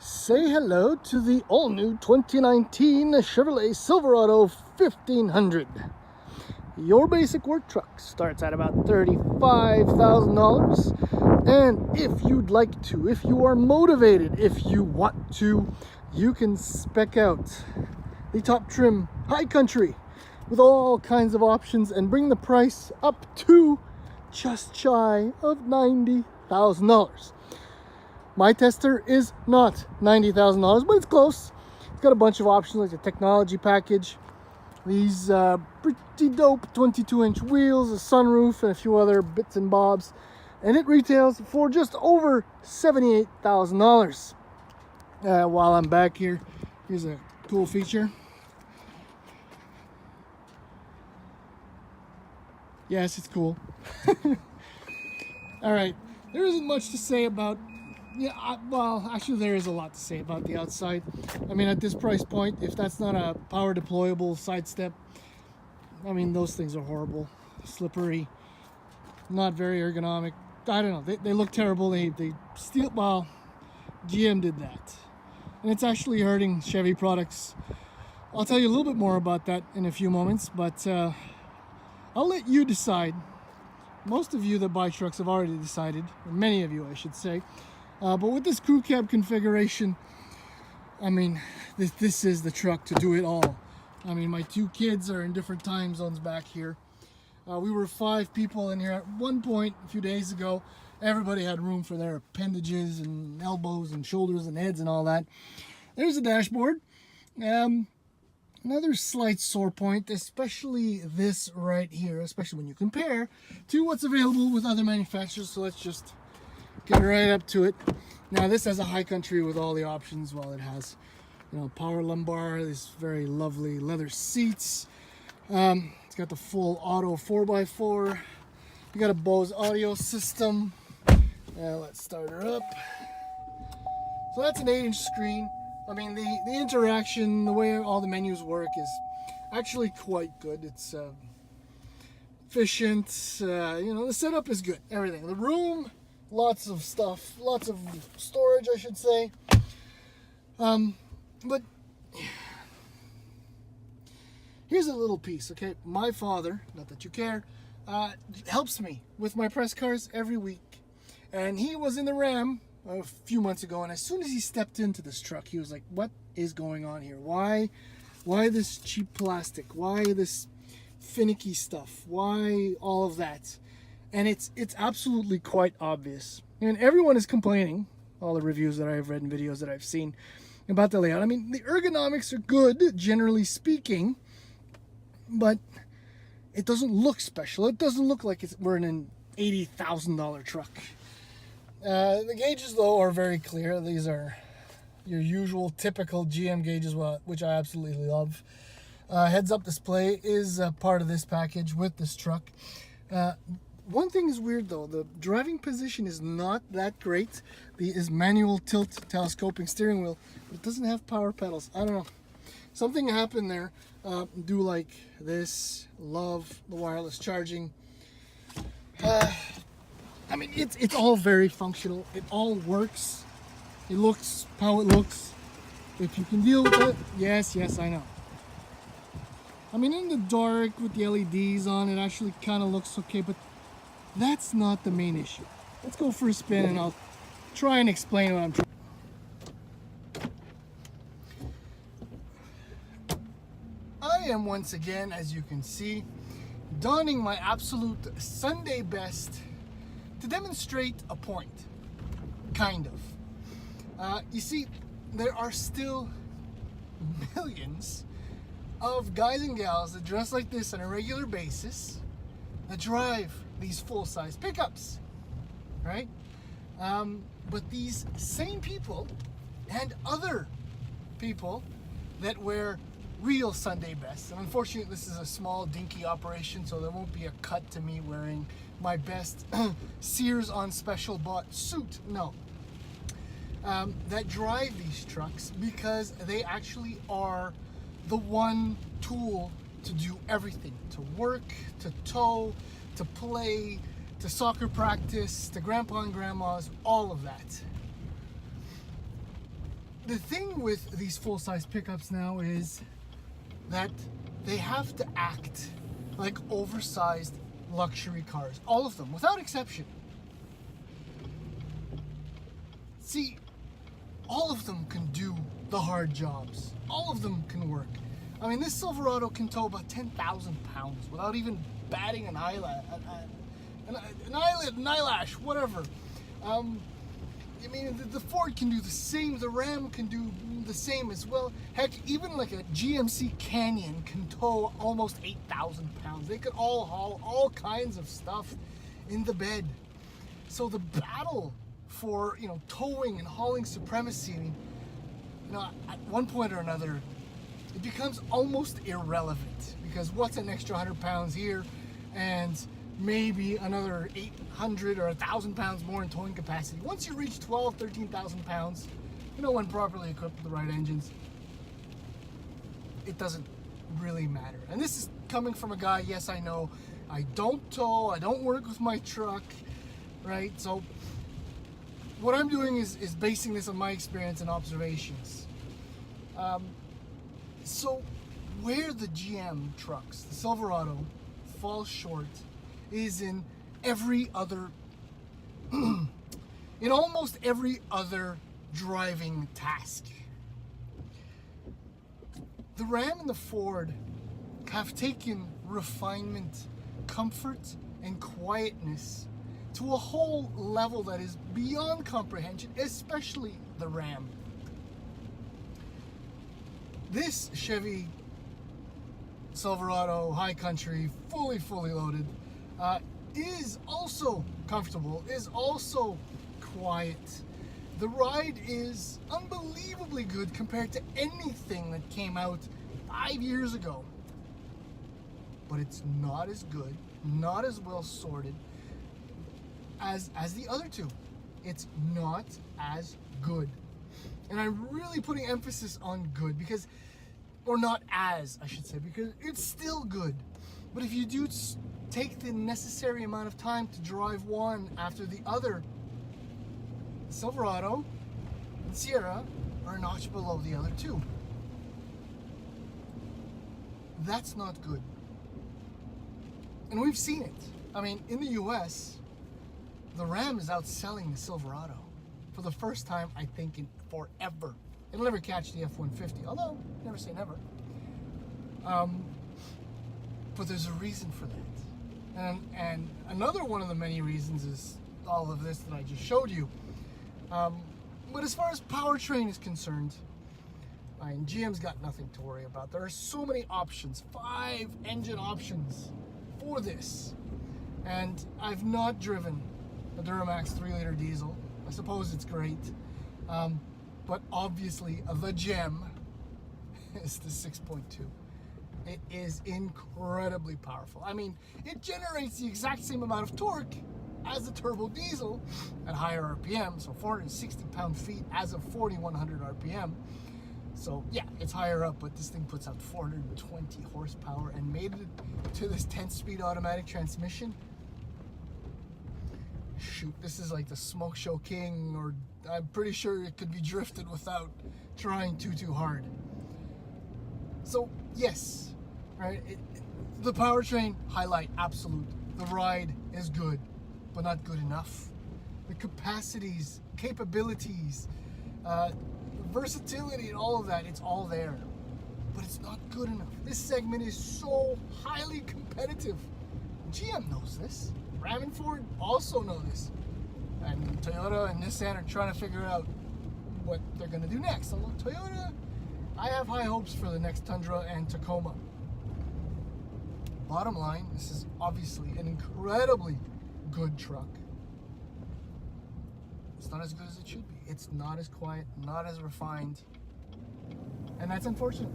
Say hello to the all-new 2019 Chevrolet Silverado 1500. Your basic work truck starts at about $35,000. And if you'd like to, if you are motivated, if you want to, you can spec out the top trim High Country with all kinds of options and bring the price up to just shy of $90,000. My tester is not $90,000, but it's close. It's got a bunch of options like the technology package, these pretty dope 22-inch wheels, a sunroof, and a few other bits and bobs. And it retails for just over $78,000. While I'm back here, here's a cool feature. Yes, it's cool. All right, there isn't much to say about. Well, actually there is a lot to say about the outside. I mean, at this price point, if that's not a power deployable side step, I mean, those things are horrible, slippery, not very ergonomic. I don't know, they look terrible. They steal, well, GM did that. And it's actually hurting Chevy products. I'll tell you a little bit more about that in a few moments, but I'll let you decide. Most of you that buy trucks have already decided, or many of you I should say. But with this crew cab configuration, I mean, this is the truck to do it all. I mean, my two kids are in different time zones back here. We were 5 people in here at one point a few days ago. Everybody had room for their appendages and elbows and shoulders and heads and all that. There's a dashboard. Another slight sore point, especially this right here, especially when you compare to what's available with other manufacturers. So let's just get right up to it. Now this has a High Country with all the options. Well, it has, you know, power lumbar, these very lovely leather seats. It's got the full auto 4x4. You got a Bose audio system. Let's start her up. So that's an 8-inch screen. I mean, the interaction, the way all the menus work is actually quite good. It's efficient. You know, the setup is good. Everything. The room, lots of stuff, lots of storage, I should say. But here's a little piece, okay? My father, not that you care, helps me with my press cars every week. And he was in the Ram a few months ago, and as soon as he stepped into this truck, he was like, what is going on here? Why this cheap plastic? Why this finicky stuff? Why all of that? And it's absolutely quite obvious. And everyone is complaining, all the reviews that I've read and videos that I've seen about the layout. I mean, the ergonomics are good, generally speaking, but it doesn't look special. It doesn't look like we're in an $80,000 truck. The gauges, though, are very clear. These are your usual, typical GM gauges, which I absolutely love. Heads-up display is part of this package with this truck. One thing is weird, though. The driving position is not that great. Is manual tilt telescoping steering wheel, but it doesn't have power pedals. I don't know. Something happened there. Do like this. Love the wireless charging. I mean, it's all very functional. It all works. It looks how it looks. If you can deal with it, yes, I know. I mean, in the dark with the LEDs on, it actually kind of looks okay, but that's not the main issue. Let's go for a spin and I'll try and explain what I'm trying. I am once again, as you can see, donning my absolute Sunday best to demonstrate a point, kind of. You see, there are still millions of guys and gals that dress like this on a regular basis, that drive these full-size pickups, right? But these same people and other people that wear real Sunday bests, and unfortunately this is a small dinky operation, so there won't be a cut to me wearing my best Sears on special bought suit, no. That drive these trucks because they actually are the one tool to do everything, to work, to tow, to play, to soccer practice, to grandpa and grandmas, all of that. The thing with these full-size pickups now is that they have to act like oversized luxury cars. All of them, without exception. See, all of them can do the hard jobs. All of them can work. I mean, this Silverado can tow about 10,000 pounds without even batting an eyelash, an eyelid, an eyelash, whatever. I mean, the Ford can do the same. The Ram can do the same as well. Heck, even like a GMC Canyon can tow almost 8,000 pounds. They could all haul all kinds of stuff in the bed. So the battle for, you know, towing and hauling supremacy, I mean, you know, at one point or another, it becomes almost irrelevant, because what's an extra 100 pounds here and maybe another 800 or 1,000 pounds more in towing capacity. Once you reach 12, 13,000 pounds, you know, when properly equipped with the right engines, it doesn't really matter. And this is coming from a guy, yes, I know, I don't tow, I don't work with my truck, right? So what I'm doing is basing this on my experience and observations. So where the GM trucks, the Silverado, falls short is in every other, in almost every other driving task. The Ram and the Ford have taken refinement, comfort, and quietness to a whole level that is beyond comprehension, especially the Ram. This Chevy Silverado High Country, fully loaded, is also comfortable, is also quiet. The ride is unbelievably good compared to anything that came out 5 years ago. But it's not as good, not as well sorted as the other two. It's not as good. And I'm really putting emphasis on good, because, or not as, I should say, because it's still good. But if you do take the necessary amount of time to drive one after the other, Silverado and Sierra are a notch below the other two. That's not good. And we've seen it. I mean, in the US, the Ram is outselling the Silverado for the first time, I think, in forever. It'll never catch the F-150, although, never say never. But there's a reason for that. And another one of the many reasons is all of this that I just showed you. But as far as powertrain is concerned, I mean, GM's got nothing to worry about. There are so many options, 5 engine options for this. And I've not driven a Duramax 3-liter diesel. I suppose it's great. But obviously the gem is the 6.2. It is incredibly powerful. I mean, it generates the exact same amount of torque as the turbo diesel at higher RPM, so 460 pound-feet as of 4,100 RPM. So yeah, it's higher up, but this thing puts out 420 horsepower and made it to this 10-speed automatic transmission. Shoot, this is like the Smoke Show King, or I'm pretty sure it could be drifted without trying too hard. So yes, right, the powertrain, highlight, absolute. The ride is good, but not good enough. The capacities, capabilities, versatility, and all of that, it's all there, but it's not good enough. This segment is so highly competitive. GM knows this. Ram and Ford also know this. And Toyota and Nissan are trying to figure out what they're going to do next. Although Toyota, I have high hopes for the next Tundra and Tacoma. Bottom line, this is obviously an incredibly good truck. It's not as good as it should be. It's not as quiet, not as refined. And that's unfortunate.